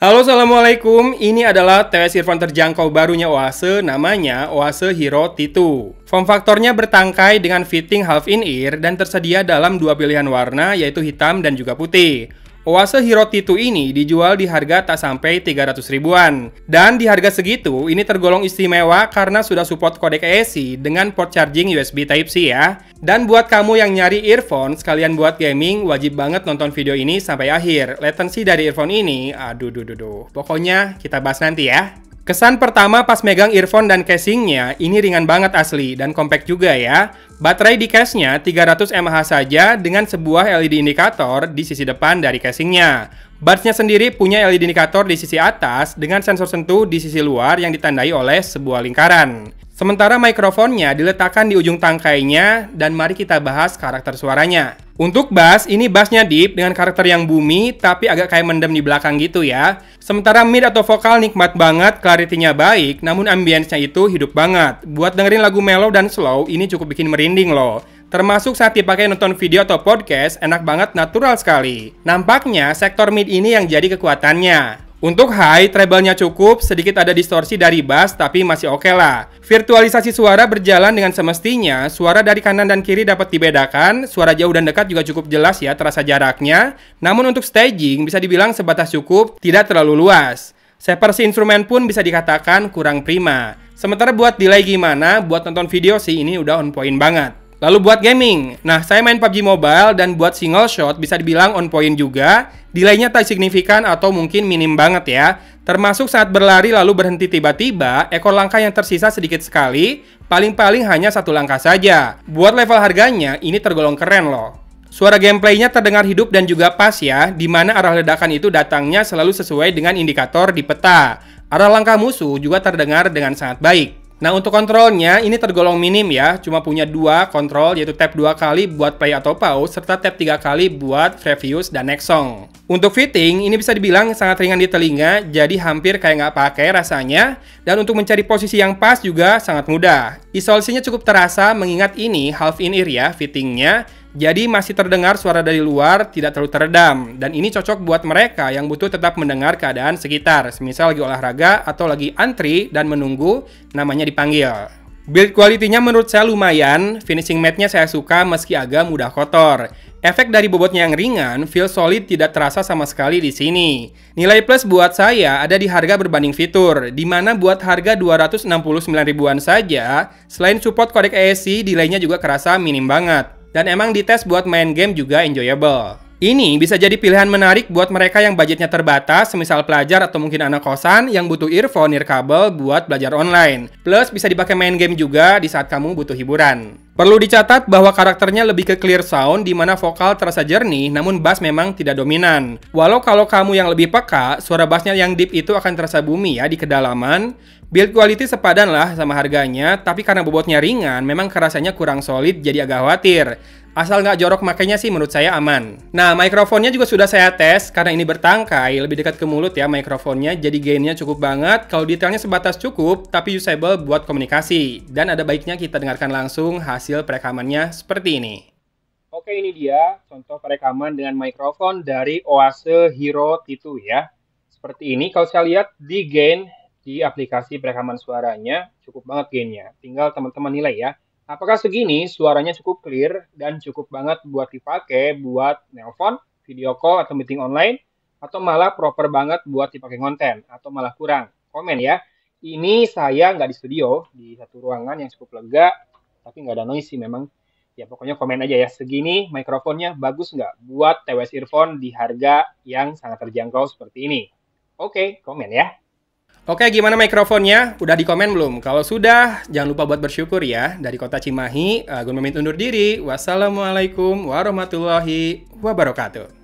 Halo, assalamualaikum. Ini adalah TWS earphone terjangkau barunya Oase, namanya Oase Hero T2. Form faktornya bertangkai dengan fitting half in ear dan tersedia dalam dua pilihan warna, yaitu hitam dan juga putih. Oase Hero T2 ini dijual di harga tak sampai 300 ribuan. Dan di harga segitu, ini tergolong istimewa karena sudah support kodek ESC dengan port charging USB Type-C ya. Dan buat kamu yang nyari earphone sekalian buat gaming, wajib banget nonton video ini sampai akhir. Latency dari earphone ini, pokoknya kita bahas nanti ya. Kesan pertama pas megang earphone dan casingnya, ini ringan banget asli dan compact juga ya. Baterai di case-nya 300 mAh saja dengan sebuah LED indikator di sisi depan dari casingnya. Buds-nya sendiri punya LED indikator di sisi atas dengan sensor sentuh di sisi luar yang ditandai oleh sebuah lingkaran. Sementara mikrofonnya diletakkan di ujung tangkainya dan mari kita bahas karakter suaranya. Untuk bass, ini bassnya deep dengan karakter yang boomy tapi agak kayak mendem di belakang gitu ya. Sementara mid atau vokal nikmat banget, clarity-nya baik, namun ambience-nya itu hidup banget. Buat dengerin lagu mellow dan slow, ini cukup bikin merinding loh. Termasuk saat dipakai nonton video atau podcast, enak banget, natural sekali. Nampaknya sektor mid ini yang jadi kekuatannya. Untuk high, treble-nya cukup, sedikit ada distorsi dari bass, tapi masih oke lah. Virtualisasi suara berjalan dengan semestinya, suara dari kanan dan kiri dapat dibedakan, suara jauh dan dekat juga cukup jelas ya, terasa jaraknya. Namun untuk staging, bisa dibilang sebatas cukup, tidak terlalu luas. Sepersi instrumen pun bisa dikatakan kurang prima. Sementara buat delay gimana, buat nonton video sih ini udah on point banget. Lalu buat gaming, nah saya main PUBG Mobile dan buat single shot bisa dibilang on point juga. Delaynya tak signifikan atau mungkin minim banget ya. Termasuk saat berlari lalu berhenti tiba-tiba, ekor langkah yang tersisa sedikit sekali, paling-paling hanya satu langkah saja. Buat level harganya, ini tergolong keren loh. Suara gameplaynya terdengar hidup dan juga pas ya, di mana arah ledakan itu datangnya selalu sesuai dengan indikator di peta. Arah langkah musuh juga terdengar dengan sangat baik. Nah untuk kontrolnya ini tergolong minim ya, cuma punya dua kontrol yaitu tap 2 kali buat play atau pause serta tap 3 kali buat previous dan next song. Untuk fitting ini bisa dibilang sangat ringan di telinga, jadi hampir kayak nggak pakai rasanya. Dan untuk mencari posisi yang pas juga sangat mudah. Isolasinya cukup terasa mengingat ini half in ear ya fittingnya. Jadi masih terdengar suara dari luar, tidak terlalu teredam. Dan ini cocok buat mereka yang butuh tetap mendengar keadaan sekitar. Semisal lagi olahraga atau lagi antri dan menunggu namanya dipanggil. Build quality-nya menurut saya lumayan. Finishing matte-nya saya suka meski agak mudah kotor. Efek dari bobotnya yang ringan, feel solid tidak terasa sama sekali di sini. Nilai plus buat saya ada di harga berbanding fitur, di mana buat harga 269 ribuan saja, selain support kodek ESC, delay-nya juga kerasa minim banget. Dan emang dites buat main game juga enjoyable. Ini bisa jadi pilihan menarik buat mereka yang budgetnya terbatas, semisal pelajar atau mungkin anak kosan yang butuh earphone nirkabel buat belajar online. Plus bisa dipakai main game juga di saat kamu butuh hiburan. Perlu dicatat bahwa karakternya lebih ke clear sound, di mana vokal terasa jernih, namun bass memang tidak dominan. Walau kalau kamu yang lebih peka, suara bassnya yang deep itu akan terasa boomy ya di kedalaman. Build quality sepadan lah sama harganya, tapi karena bobotnya ringan, memang kerasanya kurang solid jadi agak khawatir. Asal nggak jorok makanya sih menurut saya aman. Nah, mikrofonnya juga sudah saya tes, karena ini bertangkai, lebih dekat ke mulut ya mikrofonnya, jadi gainnya cukup banget. Kalau detailnya sebatas cukup, tapi usable buat komunikasi. Dan ada baiknya kita dengarkan langsung hasil perekamannya seperti ini. Oke, ini dia contoh perekaman dengan mikrofon dari Oase Hero T2 ya. Seperti ini, kalau saya lihat di gain di aplikasi perekaman suaranya cukup banget gainnya. Tinggal teman-teman nilai ya. Apakah segini suaranya cukup clear dan cukup banget buat dipakai buat nelpon, video call atau meeting online, atau malah proper banget buat dipakai konten, atau malah kurang? Komen ya. Ini saya nggak di studio, di satu ruangan yang cukup lega, tapi nggak ada noise sih memang. Ya pokoknya komen aja ya, segini mikrofonnya bagus nggak buat TWS earphone di harga yang sangat terjangkau seperti ini? Oke, komen ya. Oke, gimana mikrofonnya? Udah di komen belum? Kalau sudah, jangan lupa buat bersyukur ya. Dari kota Cimahi, gue pamit undur diri. Wassalamualaikum warahmatullahi wabarakatuh.